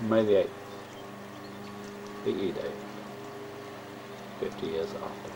May the 8th, the E-Day, 50 years after.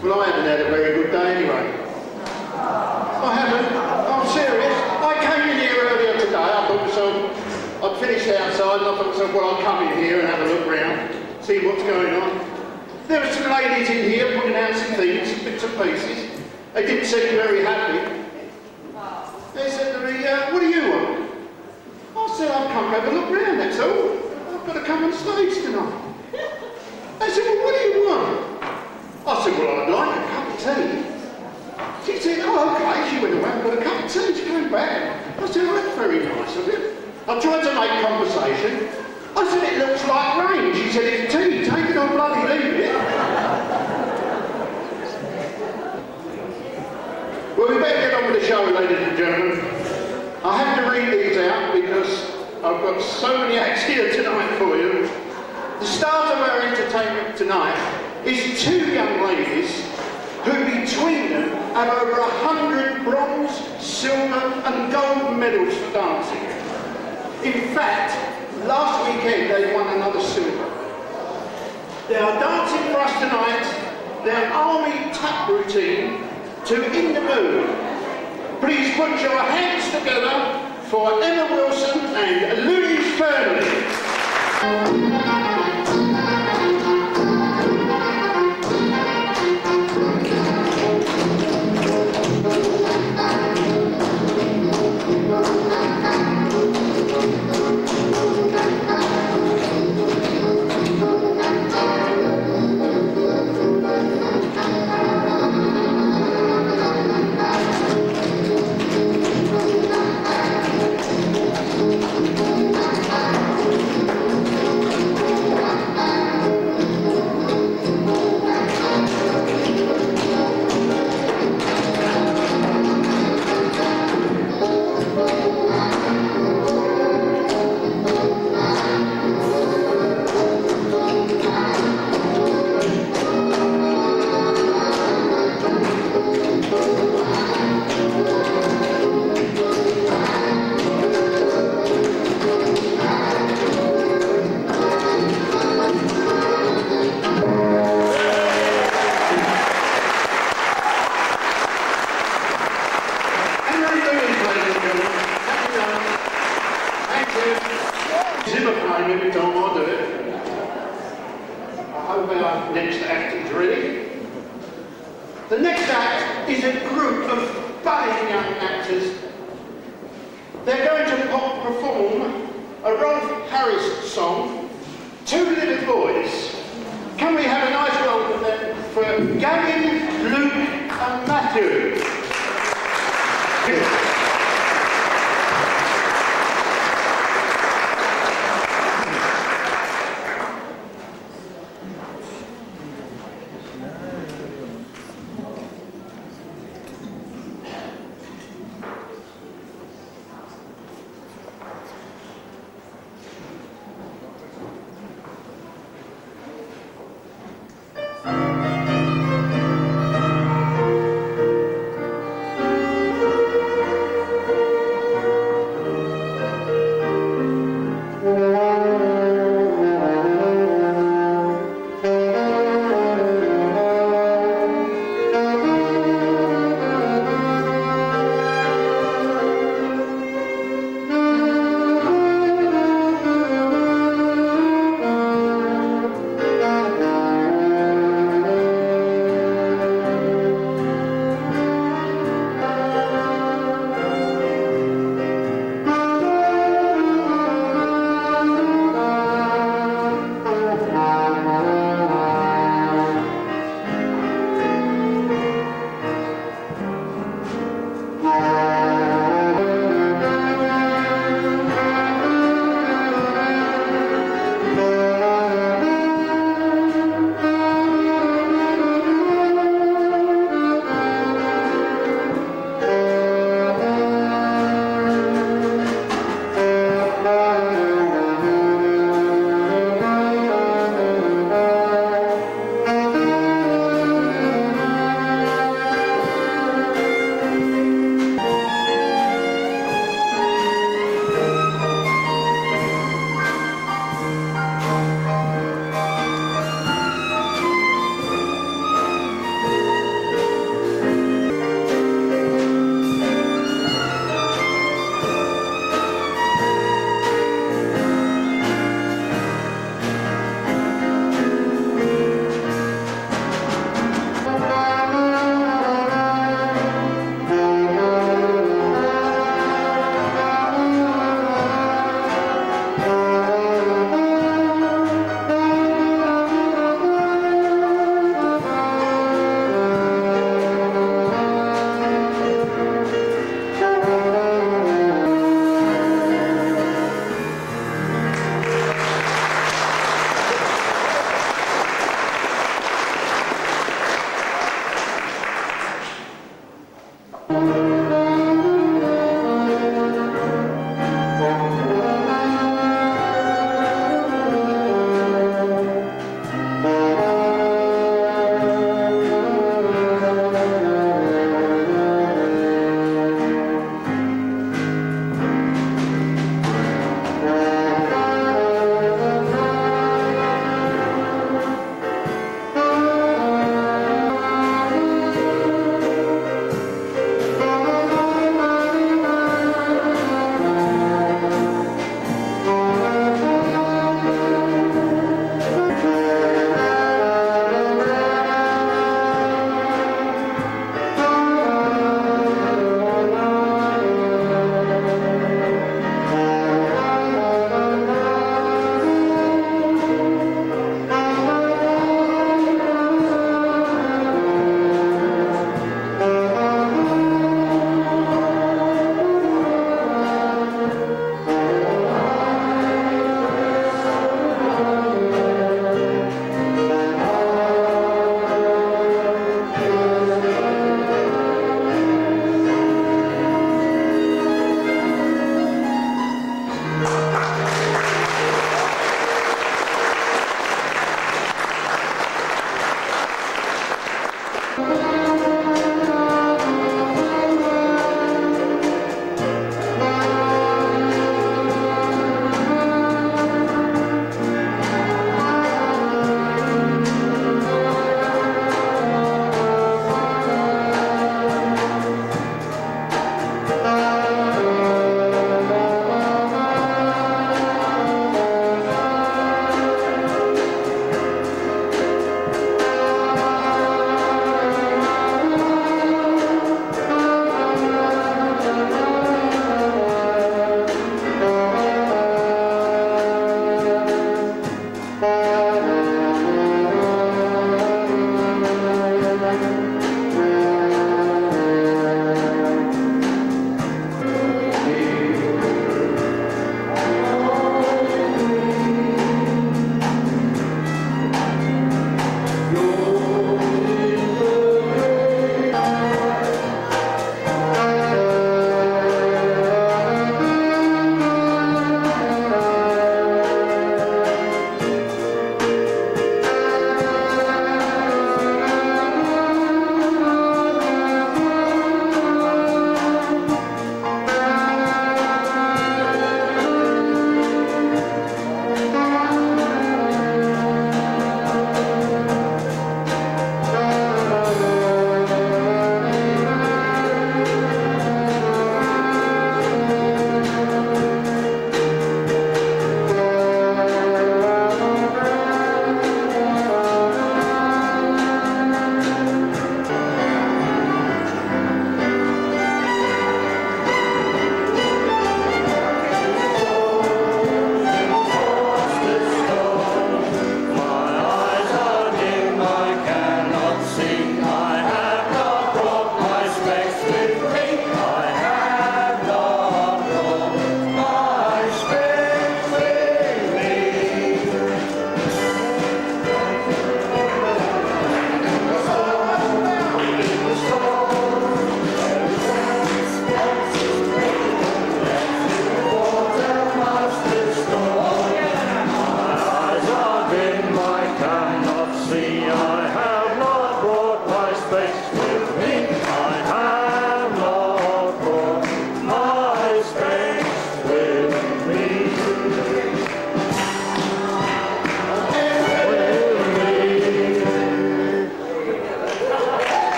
Well, I haven't had a very good day anyway. I haven't. I'm serious. I came in here earlier today. I thought to myself, I'd finished outside and I thought to myself, well, I'll come in here and have a look round, see what's going on. There were some ladies in here putting out some things, some bits and pieces. They didn't seem very happy. They said to me, what do you want? I said, I've come to have a look round, that's all. I've got to come on stage tonight. They said, well, what do you want? I said, well, I'd like a cup of tea. She said, oh, okay. She went away and got a cup of tea. She came back. I said, oh, that's very nice of you. I tried to make conversation. I said, it looks like rain. She said, it's tea. Take it or bloody leave it. Well, we better get on with the show, ladies and gentlemen. I have to read these out because I've got so many acts here tonight for you. The start of our entertainment tonight is two young ladies who between them have over 100 bronze, silver and gold medals for dancing. In fact, last weekend they won another silver. They are dancing for us tonight their army tap routine to In the Mood. Please put your hands together for Emma Wilson and Louis Fernley. The next act is a group of budding young actors. They're going to perform a Rolf Harris song, Two Little Boys. Can we have a nice welcome then for Gavin, Luke and Matthew?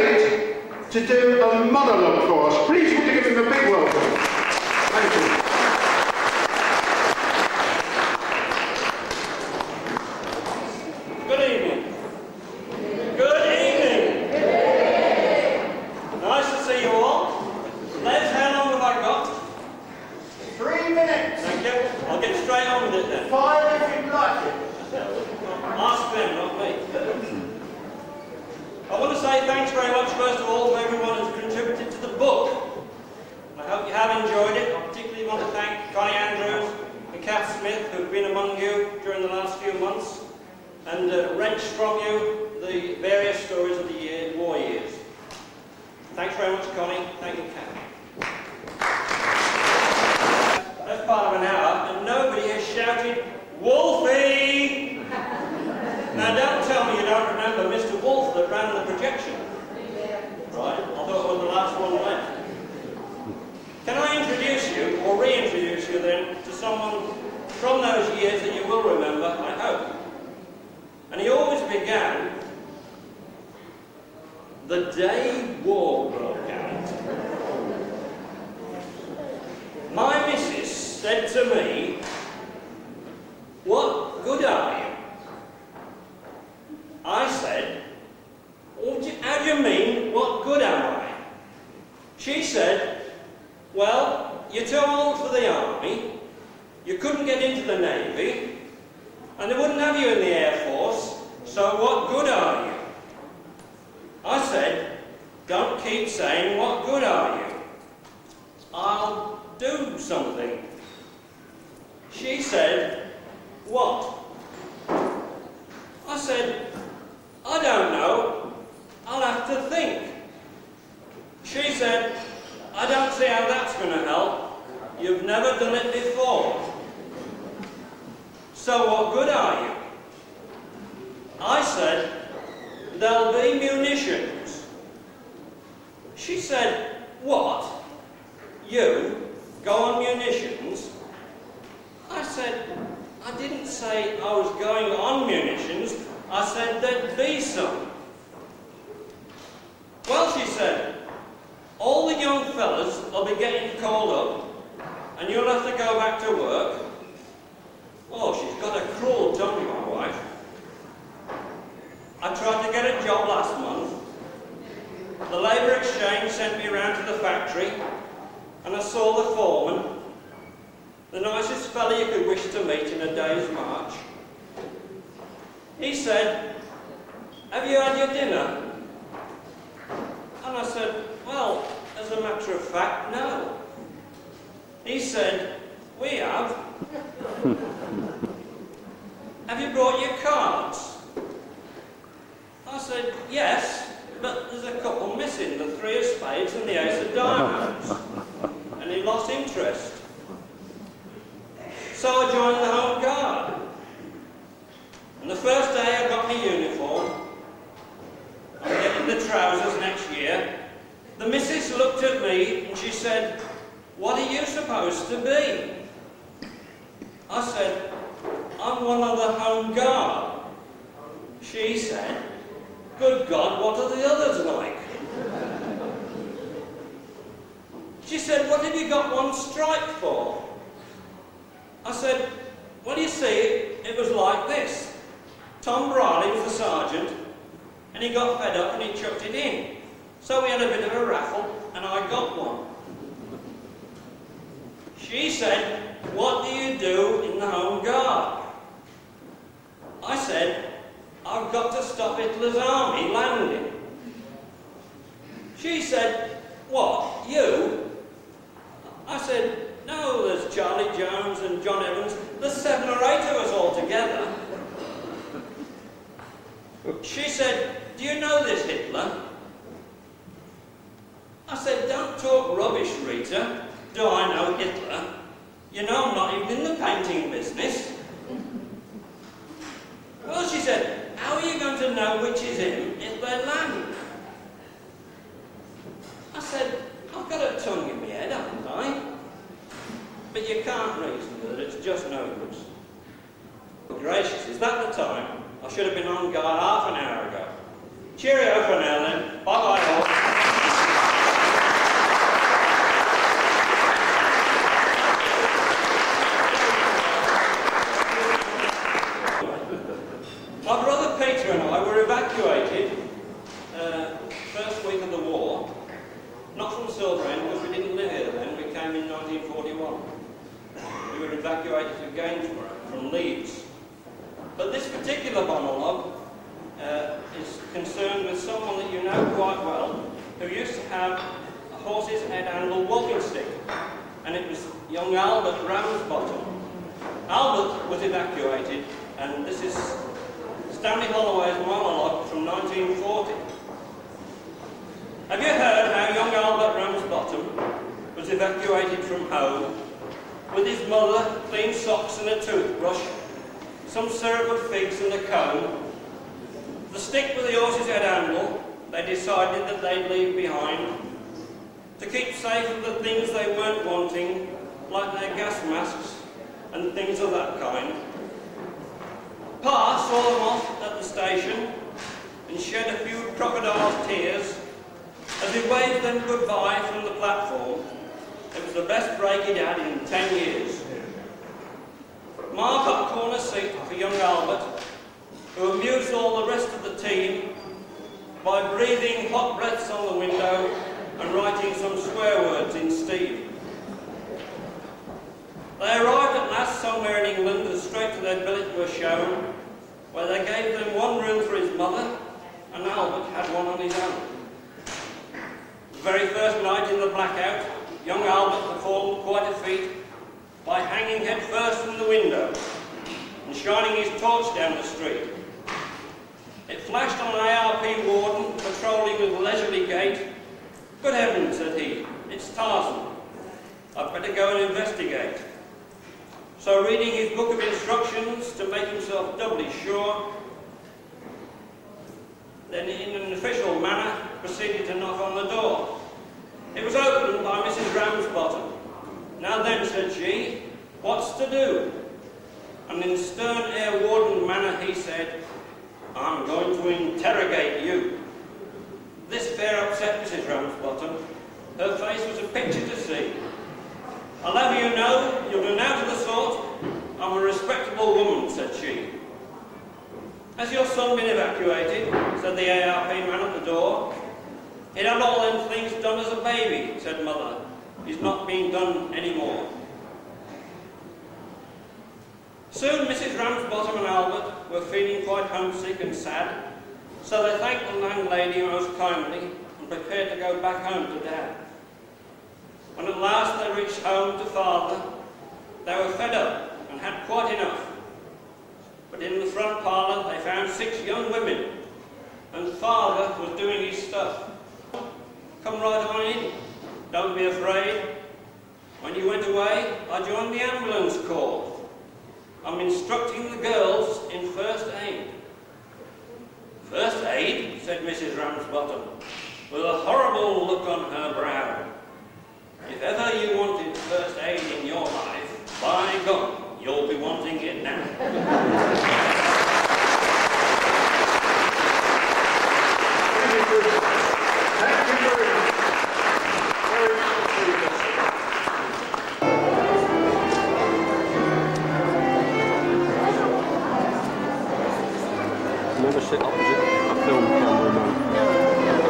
Stait to do a monologue for us. Please would you give him a big welcome. Thank you. Good evening. Good evening. Nice to see you all. Les, how long have I got? 3 minutes. Thank you. I'll get straight on with it then. 5 if you'd like it. Ask them, not me. I want to say thanks very much, first of all, to everyone who's contributed to the book. I hope you have enjoyed it. I particularly want to thank Connie Andrews and Kath Smith, who've been among you during the last few months, and wrenched from you the various stories of the war years. Thanks very much, Connie. Thank you, Kath. That's part of an hour, and nobody has shouted, "Wolfie!" Now, don't tell me you don't remember Mr. Wolf that ran the projection. Right? I thought it was the last one left. Can I introduce you, or reintroduce you then, to someone from those years that you will remember, I hope. And he always began, "The day war broke out, my missus said to me, 'What good are you?' I said, 'How do you mean, what good am I?' She said, 'Well, you're too old for the army, you couldn't get into the navy, and they wouldn't have you in the Air Force, so what good are you?' I said, 'Don't keep saying, what good are you? I'll do something.' She said, 'What?' I said, 'I don't know. I'll have to think.' She said, 'I don't see how that's going to help. You've never done it before. So what good are you?' I said, 'There'll be munitions.' She said, 'What? You go on munitions?' I said, 'I didn't say I was going on munitions. I said there'd be some.' 'Well,' she said, 'all the young fellas will be getting called up, and you'll have to go back to work.' Oh, she's got a cruel tongue, my wife. I tried to get a job last month. The Labour Exchange sent me round to the factory, and I saw the foreman, the nicest fella you could wish to meet in a day's march. He said, 'Have you had your dinner?' And I said, 'Well, as a matter of fact, no.' He said, 'We have.' 'Have you brought your cards?' I said, 'Yes, but there's a couple missing, the 3 of spades and the ace of diamonds.' And he lost interest. So I joined the Home Guard. And the first day I got my uniform, I'm getting the trousers next year, the missus looked at me and she said, 'What are you supposed to be?' I said, 'I'm one of the Home Guard.' She said, 'Good God, what are the others like?' She said, 'What have you got one stripe for?' I said, 'Well, you see, it was like this. Tom Briley was the sergeant, and he got fed up and he chucked it in. So we had a bit of a raffle, and I got one.' She said, 'What do you do in the Home Guard?' I said, 'I've got to stop Hitler's army landing.' She said, 'What, you?' I said, 'No, there's Charlie Jones and John Evans. There's 7 or 8 of us all together.' She said, 'Do you know this Hitler?' I said, 'Don't talk rubbish, Rita. Do I know Hitler? You know I'm not even in the painting business.' Well, she said, 'How are you going to know which is him if they land?' I said, 'I've got a tongue in my head, haven't I? But you can't reason with it, it's just no good.' Gracious, is that the time? I should have been on guard half an hour ago. Cheerio for now then. Bye-bye all. My brother Peter and I were evacuated first week of the war, not from Silverend because we didn't live here then, we came in 1941. We were evacuated to Gainsborough from Leeds. But this particular monologue is concerned with someone that you know quite well, who used to have a horse's head handle walking stick, and it was young Albert Ramsbottom. Albert was evacuated, and this is Stanley Holloway's monologue from 1940. Have you heard how young Albert Ramsbottom was evacuated from home with his mother, clean socks and a toothbrush, some syrup of figs and a comb, the stick with the horse's head handle they decided that they'd leave behind, to keep safe of the things they weren't wanting, like their gas masks and things of that kind. Pa saw them off at the station and shed a few crocodile tears as he waved them goodbye from the platform. It was the best break he'd had in 10 years. Ma got corner seat for young Albert, who amused all the rest of the team by breathing hot breaths on the window and writing some swear words in Steve. They arrived at last somewhere in England and straight to their billet were shown, where they gave them one room for his mother, and Albert had one on his own. The very first night in the blackout, young Albert performed quite a feat by hanging head first from the window and shining his torch down the street. It flashed on an ARP warden patrolling with leisurely gait. "Good heavens," said he, "it's Tarzan. I'd better go and investigate." So reading his book of instructions to make himself doubly sure, then in an official manner proceeded to knock on the door. It was opened by Mrs. Ramsbottom. "Now then," said she, "what's to do?" And in stern air warden manner he said, "I'm going to interrogate you." This fair upset Mrs. Ramsbottom. Her face was a picture to see. "I'll have you know, you'll do now to the sort. I'm a respectable woman," said she. "Has your son been evacuated?" said the ARP man at the door. "He'd had all them things done as a baby," said Mother. "He's not being done anymore." Soon Mrs. Ramsbottom and Albert were feeling quite homesick and sad, so they thanked the landlady most kindly and prepared to go back home to Dad. When at last they reached home to Father, they were fed up and had quite enough. But in the front parlour they found 6 young women, and Father was doing his stuff. "Come right on in, don't be afraid. When you went away, I joined the ambulance corps. I'm instructing the girls in first aid." "First aid?" said Mrs. Ramsbottom, with a horrible look on her brow. "If ever you wanted first aid in your life, by God, you'll be wanting it now." Thank you very much. Very much. Never sit opposite a film camera, no. No,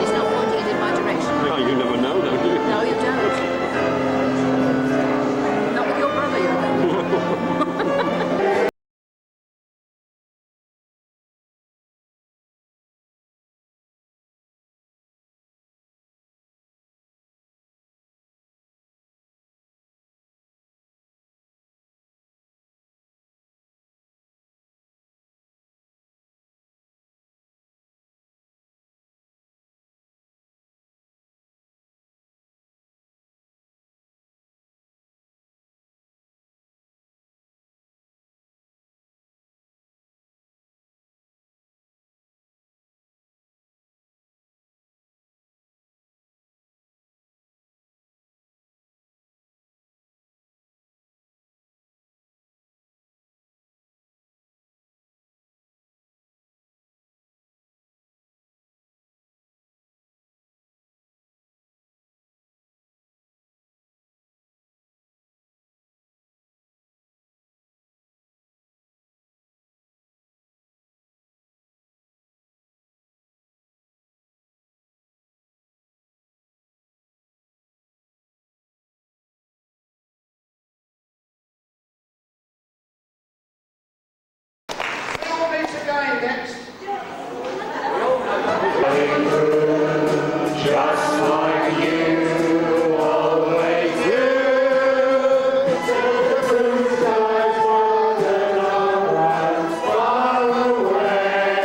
it's not pointing in my direction. No, you never know, though, do you? No, you don't. Not with your brother, you know. going next? Just like you always do, till the blue skies fall and our eyes far away.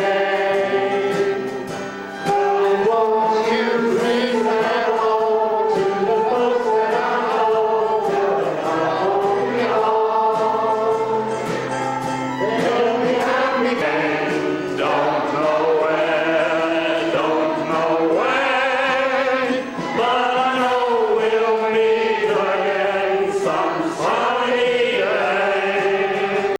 And won't you bring that home to the folks that I know, till they home me home. They'll be happy and don't know where, don't know when, but I know we'll meet again some sunny day.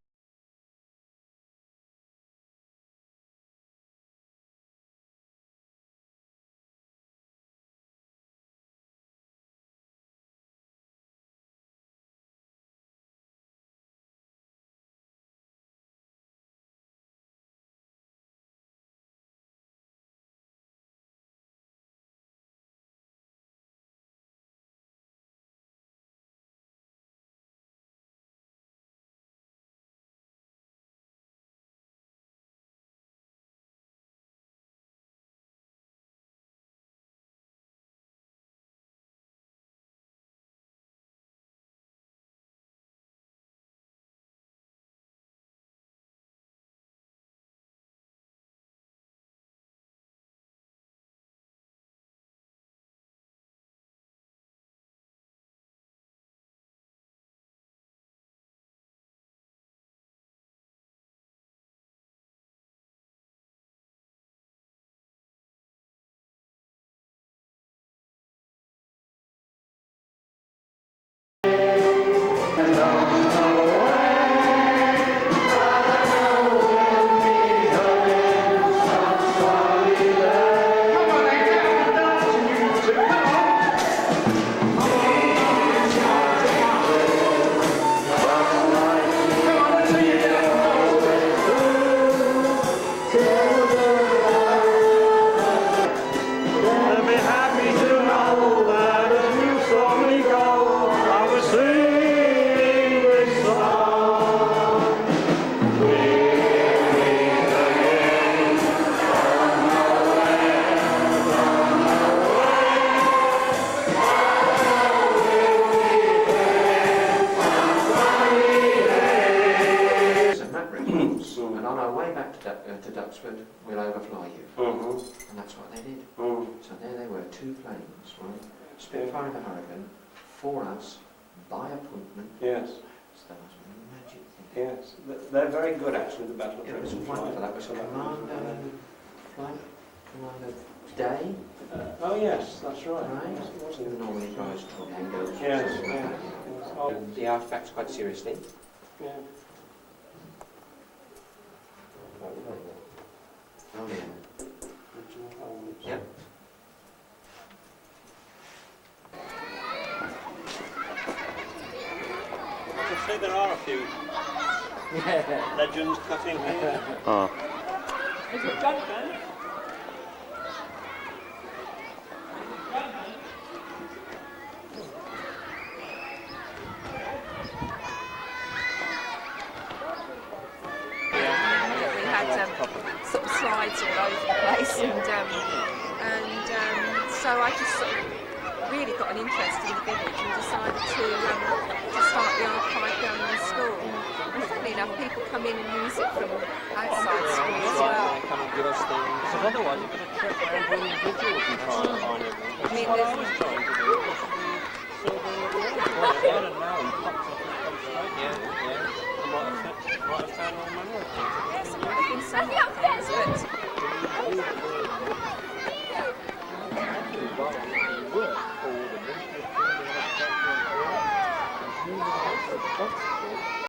They'll be happy to know that as you saw me go, I was singing this song. We'll meet again, from nowhere, from nowhere. St Matt and on our way back to Duxford, we'll overfly you. And that's what they did. So there they were, 2 planes, right? Spitfire and the Hurricane, for us, by appointment. Yes, So that was a magic thing. yes. They're very good, actually, the Battle of It was Trenton wonderful. flight. That was Commander Day, Oh, yes, that's right. right? Yes, it was in the Normally guys tornadoes. Yes, something like yes. that, you know. Yes. Oh, The artifacts quite seriously. yeah. Oh yeah. Original elements. Yep. I can see there are a few legends cut in here. Oh. Is it Judgment? We had sort of slides all over the place, and so I just sort of really got an interest in the village and decided to start the archive down in the school. And funnily enough, people come in and use it from outside school as well. Come and give us things. Because otherwise you've got to trip around all individuals and try and find everything. I mean, What I there's- was trying to do was silver in the water. Well, now he pops up and comes straight. Yeah. I might have found all manner of things.